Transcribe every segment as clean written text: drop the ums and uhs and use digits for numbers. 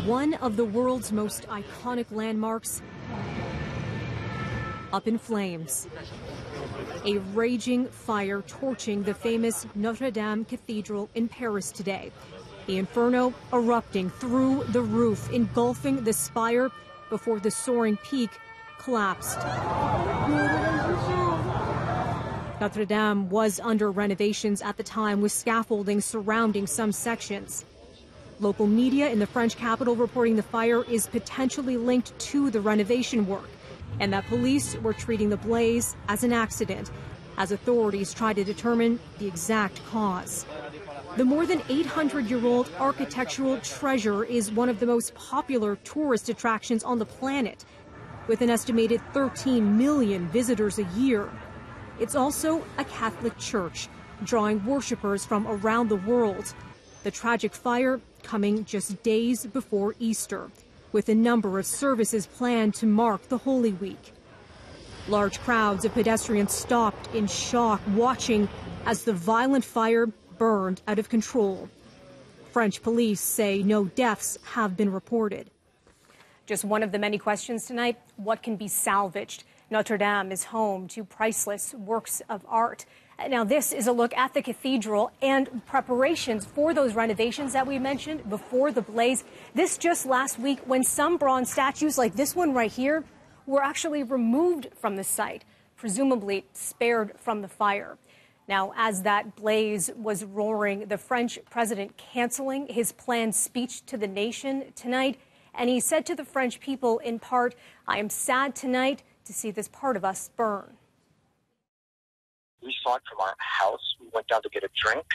one of the world's most iconic landmarks up in flames. A raging fire torching the famous Notre-Dame Cathedral in Paris today. The inferno erupting through the roof, engulfing the spire before the soaring peak collapsed. Notre-Dame was under renovations at the time, with scaffolding surrounding some sections. Local media in the French capital reporting the fire is potentially linked to the renovation work, and that police were treating the blaze as an accident, as authorities try to determine the exact cause. The more than 800-year-old architectural treasure is one of the most popular tourist attractions on the planet, with an estimated 13 million visitors a year. It's also a Catholic church, drawing worshipers from around the world. The tragic fire coming just days before Easter, with a number of services planned to mark the Holy Week. Large crowds of pedestrians stopped in shock, watching as the violent fire burned out of control. French police say no deaths have been reported. Just one of the many questions tonight: what can be salvaged? Notre Dame is home to priceless works of art. Now, this is a look at the cathedral and preparations for those renovations that we mentioned before the blaze. This just last week, when some bronze statues like this one right here were actually removed from the site, presumably spared from the fire. Now, as that blaze was roaring, the French president canceling his planned speech to the nation tonight. And he said to the French people, in part, "I am sad tonight to see this part of us burn." We saw it from our house. We went down to get a drink.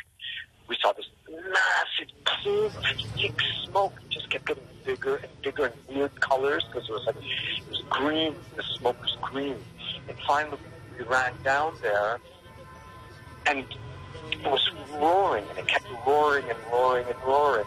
We saw this massive plume, thick smoke. It just kept getting bigger and bigger in weird colors, because it was green. The smoke was green. And finally, we ran down there, and it was roaring, and it kept roaring and roaring and roaring.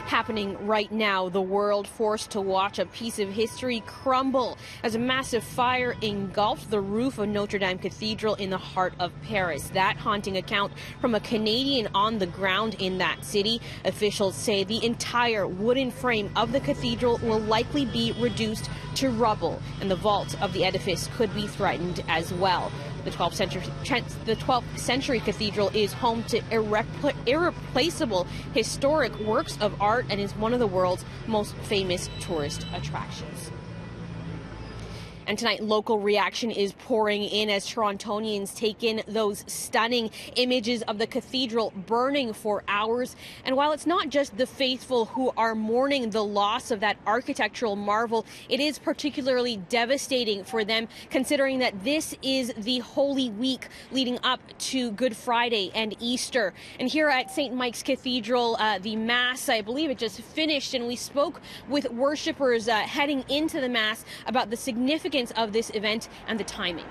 Happening right now, the world forced to watch a piece of history crumble as a massive fire engulfed the roof of Notre-Dame Cathedral in the heart of Paris. That haunting account from a Canadian on the ground in that city. Officials say the entire wooden frame of the cathedral will likely be reduced to rubble, and the vault of the edifice could be threatened as well. The 12th century cathedral is home to irreplaceable historic works of art and is one of the world's most famous tourist attractions. And tonight, local reaction is pouring in as Torontonians take in those stunning images of the cathedral burning for hours. And while it's not just the faithful who are mourning the loss of that architectural marvel, it is particularly devastating for them, considering that this is the Holy Week leading up to Good Friday and Easter. And here at St. Mike's Cathedral, the Mass, I believe it just finished, and we spoke with worshipers heading into the Mass about the significance of this event and the timing.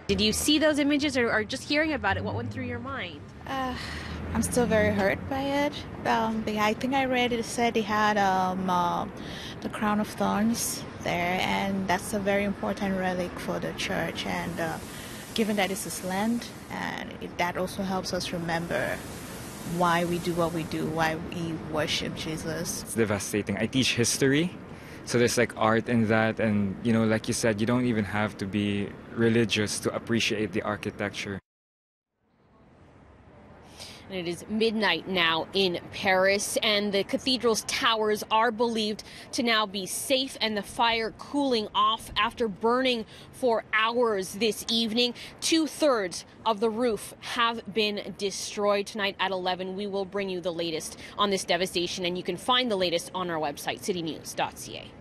Did you see those images, or just hearing about it, what went through your mind? I'm still very hurt by it. But I think I read it said they had the crown of thorns there, and that's a very important relic for the church. And given that it's this land, and that also helps us remember why we do what we do, why we worship Jesus. It's devastating. I teach history. So there's like art in that, and you know, like you said, you don't even have to be religious to appreciate the architecture. And it is midnight now in Paris, and the cathedral's towers are believed to now be safe, and the fire cooling off after burning for hours this evening. 2/3 of the roof have been destroyed. Tonight at 11, we will bring you the latest on this devastation, and you can find the latest on our website, citynews.ca.